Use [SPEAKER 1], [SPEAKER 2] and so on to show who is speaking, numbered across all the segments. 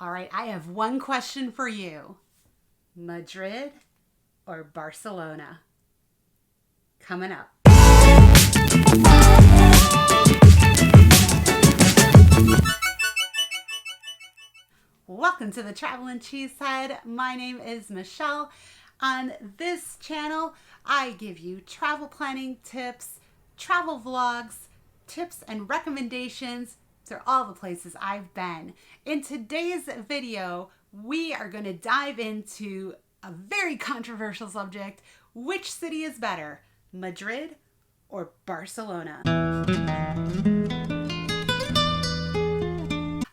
[SPEAKER 1] All right, I have one question for you. Madrid or Barcelona? Coming up. Welcome to the Traveling Cheesehead. My name is Michelle. On this channel, I give you travel planning tips, travel vlogs, tips and recommendations to all the places I've been. In today's video, we are going to dive into a very controversial subject. Which city is better, Madrid or Barcelona?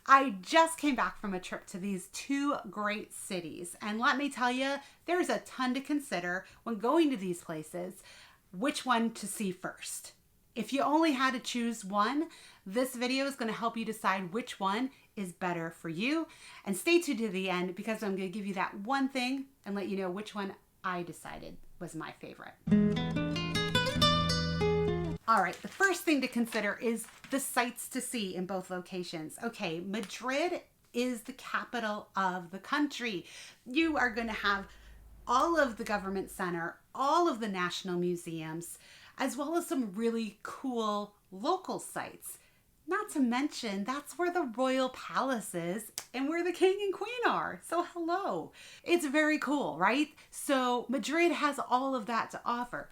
[SPEAKER 1] I just came back from a trip to these two great cities, and let me tell you, there's a ton to consider when going to these places, which one to see first. If you only had to choose one, this video is going to help you decide which one is better for you. And stay tuned to the end because I'm going to give you that one thing and let you know which one I decided was my favorite. All right, the first thing to consider is the sights to see in both locations. Okay, Madrid is the capital of the country. You are going to have all of the government center, all of the national museums, as well as some really cool local sites. Not to mention, that's where the royal palace is and where the king and queen are. So hello. It's very cool, right? So Madrid has all of that to offer.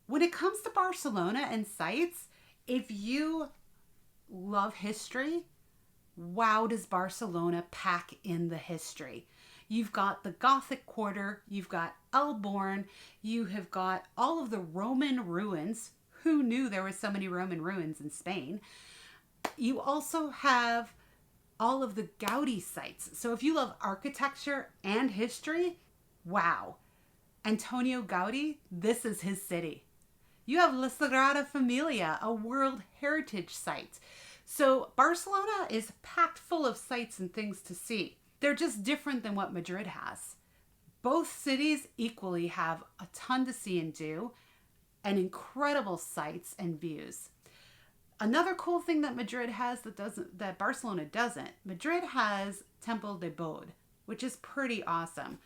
[SPEAKER 1] When it comes to Barcelona and sites, if you love history, wow, does Barcelona pack in the history. You've got the Gothic Quarter, you've got Elborn, you have got all of the Roman ruins. Who knew there were so many Roman ruins in Spain? You also have all of the Gaudi sites. So if you love architecture and history, wow. Antonio Gaudi, this is his city. You have La Sagrada Familia, a World Heritage Site. So Barcelona is packed full of sites and things to see. They're just different than what Madrid has. Both cities equally have a ton to see and do, and incredible sights and views. Another cool thing that Madrid has that Barcelona doesn't, Madrid has Temple de Bod, which is pretty awesome.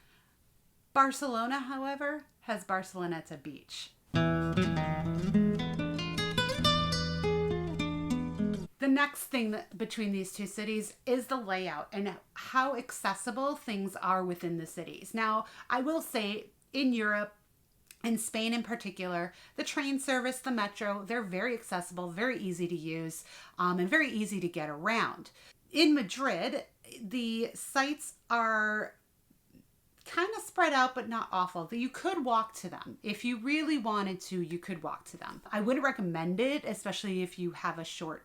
[SPEAKER 1] Barcelona, however, has Barceloneta Beach. The next thing between these two cities is the layout and how accessible things are within the cities. Now, I will say in Europe, in Spain in particular, the train service, the metro, they're very accessible, very easy to use, and very easy to get around. In Madrid, the sites are kind of spread out, but not awful. You could walk to them. If you really wanted to, you could walk to them. I wouldn't recommend it, especially if you have a short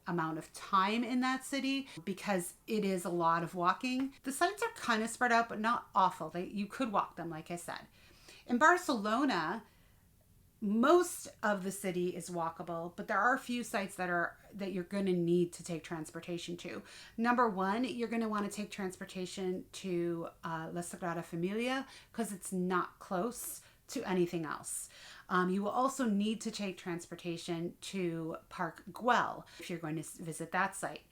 [SPEAKER 1] amount of time in that city, because it is a lot of walking. The sites are kind of spread out, but not awful. You could walk them, like I said. In Barcelona, most of the city is walkable, but there are a few sites that you're going to need to take transportation to. Number one, you're going to want to take transportation to La Sagrada Familia because it's not close to anything else. You will also need to take transportation to Park Güell if you're going to visit that site,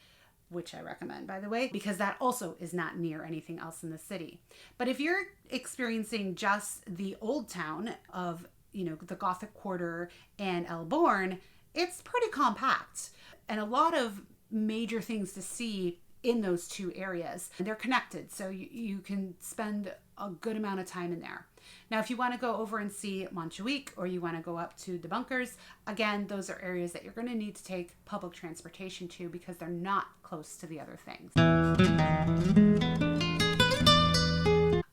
[SPEAKER 1] which I recommend, by the way, because that also is not near anything else in the city. But if you're experiencing just the old town of, the Gothic Quarter and Elborn, it's pretty compact and a lot of major things to see in those two areas. They're connected, so you can spend a good amount of time in there. Now, if you want to go over and see Montjuic or you want to go up to the bunkers, again, those are areas that you're going to need to take public transportation to because they're not close to the other things.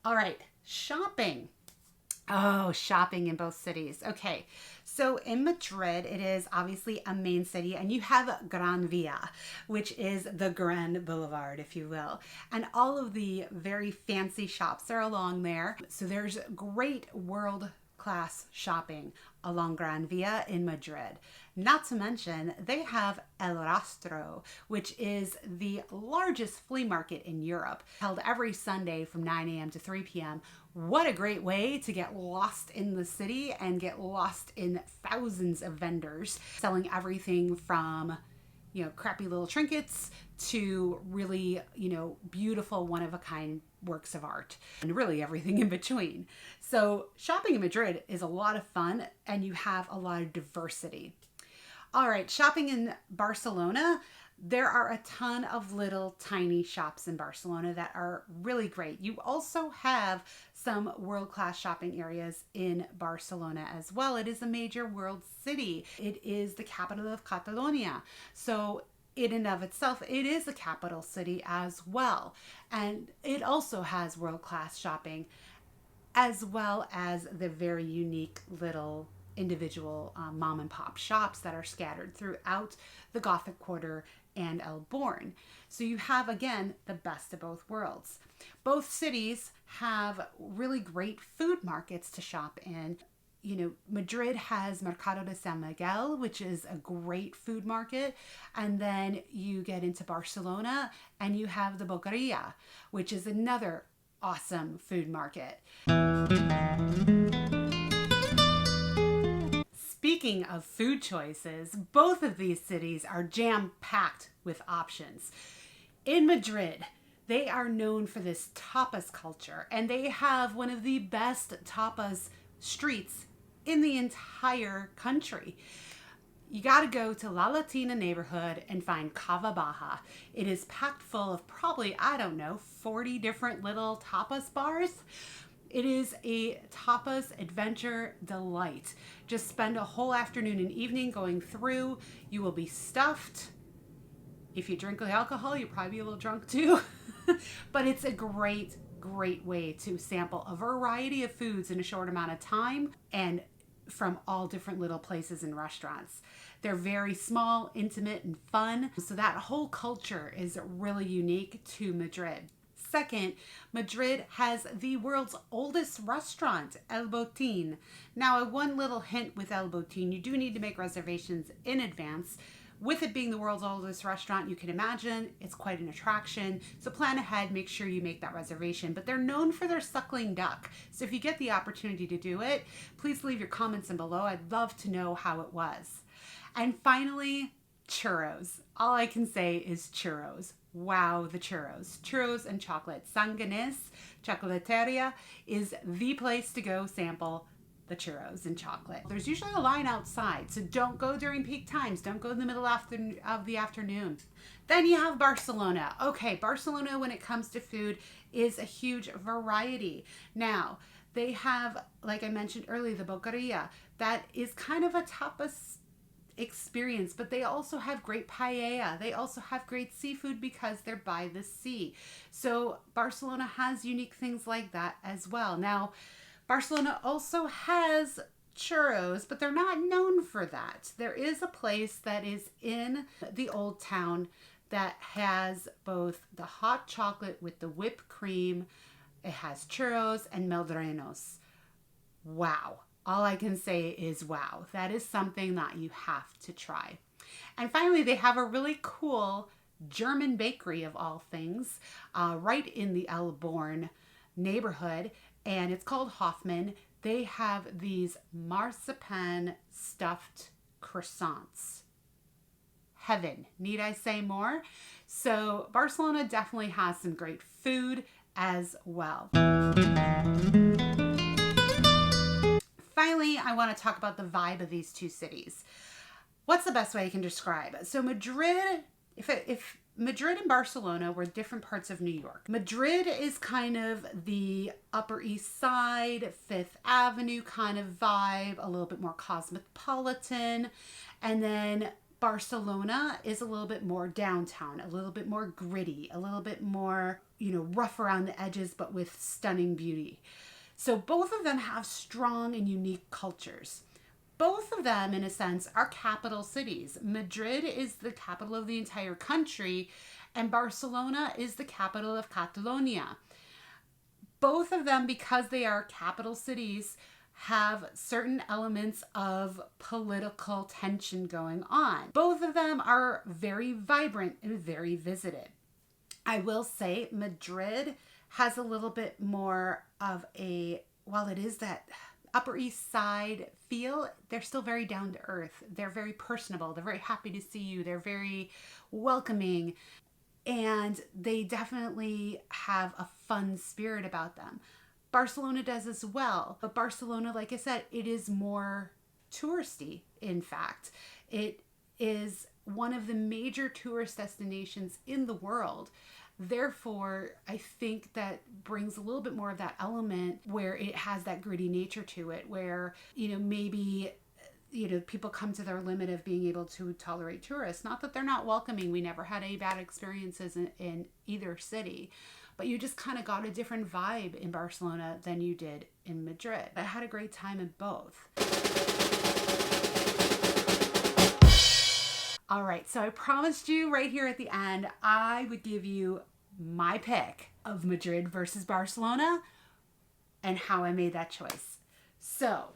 [SPEAKER 1] All right, shopping. Oh, shopping in both cities. Okay, so in Madrid, it is obviously a main city, and you have Gran Via, which is the Grand Boulevard, if you will. And all of the very fancy shops are along there. So there's great world-class shopping along Gran Via in Madrid. Not to mention, they have El Rastro, which is the largest flea market in Europe, held every Sunday from 9 a.m. to 3 p.m. What a great way to get lost in the city and get lost in thousands of vendors selling everything from crappy little trinkets to really, beautiful one of a kind works of art, and really everything in between. So shopping in Madrid is a lot of fun, and you have a lot of diversity. All right, shopping in Barcelona. There are a ton of little tiny shops in Barcelona that are really great. You also have some world-class shopping areas in Barcelona as well. It is a major world city. It is the capital of Catalonia. So in and of itself, it is a capital city as well. And it also has world-class shopping, as well as the very unique little individual mom and pop shops that are scattered throughout the Gothic Quarter and El Born. So you have, again, the best of both worlds. Both cities have really great food markets to shop in. Madrid has Mercado de San Miguel, which is a great food market. And then you get into Barcelona and you have the Boqueria, which is another awesome food market. Speaking of food choices, both of these cities are jam-packed with options. In Madrid, they are known for this tapas culture, and they have one of the best tapas streets in the entire country. You got to go to La Latina neighborhood and find Cava Baja. It is packed full of probably, 40 different little tapas bars. It is a tapas adventure delight. Just spend a whole afternoon and evening going through. You will be stuffed. If you drink alcohol, you'll probably be a little drunk too. But it's a great way to sample a variety of foods in a short amount of time, and from all different little places and restaurants. They're very small, intimate, and fun. So that whole culture is really unique to Madrid. Second, Madrid has the world's oldest restaurant, El Botín. Now, one little hint with El Botín, you do need to make reservations in advance. With it being the world's oldest restaurant, you can imagine it's quite an attraction. So plan ahead, make sure you make that reservation. But they're known for their suckling duck. So if you get the opportunity to do it, please leave your comments in below. I'd love to know how it was. And finally, churros. All I can say is churros. Wow, the churros. Churros and chocolate. San Ginés Chocolateria is the place to go sample the churros and chocolate. There's usually a line outside, so don't go during peak times. Don't go in the middle of the afternoon. Then you have Barcelona. Okay, Barcelona, when it comes to food, is a huge variety. Now, they have, like I mentioned earlier, the Boqueria. That is kind of a tapas experience, but they also have great paella. They also have great seafood because they're by the sea. So Barcelona has unique things like that as well. Now, Barcelona also has churros, but they're not known for that. There is a place that is in the old town that has both the hot chocolate with the whipped cream. It has churros and meldranos. Wow. All I can say is wow. That is something that you have to try. And finally, they have a really cool German bakery of all things right in the El Born neighborhood, and it's called Hoffman. They have these marzipan stuffed croissants. Heaven. Need I say more? So Barcelona definitely has some great food as well. Finally, I want to talk about the vibe of these two cities. What's the best way I can describe? So Madrid, if Madrid and Barcelona were different parts of New York. Madrid is kind of the Upper East Side, Fifth Avenue kind of vibe, a little bit more cosmopolitan. And then Barcelona is a little bit more downtown, a little bit more gritty, a little bit more, rough around the edges, but with stunning beauty. So both of them have strong and unique cultures. Both of them, in a sense, are capital cities. Madrid is the capital of the entire country, and Barcelona is the capital of Catalonia. Both of them, because they are capital cities, have certain elements of political tension going on. Both of them are very vibrant and very visited. I will say Madrid has a little bit more of while it is that Upper East Side feel. They're still very down to earth. They're very personable. They're very happy to see you. They're very welcoming. And they definitely have a fun spirit about them. Barcelona does as well. But Barcelona, like I said, it is more touristy, in fact. It is one of the major tourist destinations in the world. Therefore, I think that brings a little bit more of that element where it has that gritty nature to it, where, maybe, people come to their limit of being able to tolerate tourists. Not that they're not welcoming. We never had any bad experiences in either city. But you just kind of got a different vibe in Barcelona than you did in Madrid. I had a great time in both. All right, so I promised you right here at the end, I would give you my pick of Madrid versus Barcelona and how I made that choice. So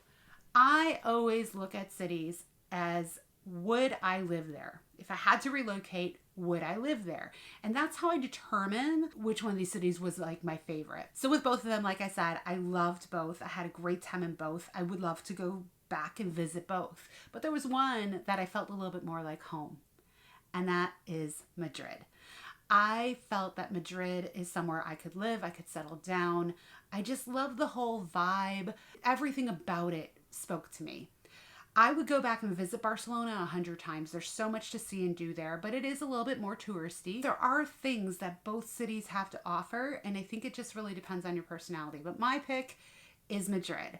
[SPEAKER 1] I always look at cities as, would I live there? If I had to relocate, would I live there? And that's how I determine which one of these cities was like my favorite. So with both of them, like I said, I loved both. I had a great time in both. I would love to go back and visit both. But there was one that I felt a little bit more like home, and that is Madrid. I felt that Madrid is somewhere I could live, I could settle down. I just love the whole vibe. Everything about it spoke to me. I would go back and visit Barcelona 100 times. There's so much to see and do there, but it is a little bit more touristy. There are things that both cities have to offer, and I think it just really depends on your personality. But my pick is Madrid.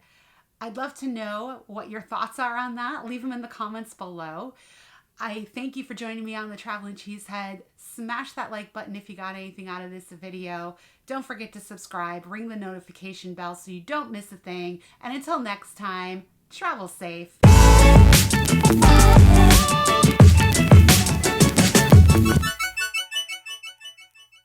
[SPEAKER 1] I'd love to know what your thoughts are on that. Leave them in the comments below. I thank you for joining me on the Traveling Cheesehead. Smash that like button if you got anything out of this video. Don't forget to subscribe, ring the notification bell so you don't miss a thing. And until next time, travel safe.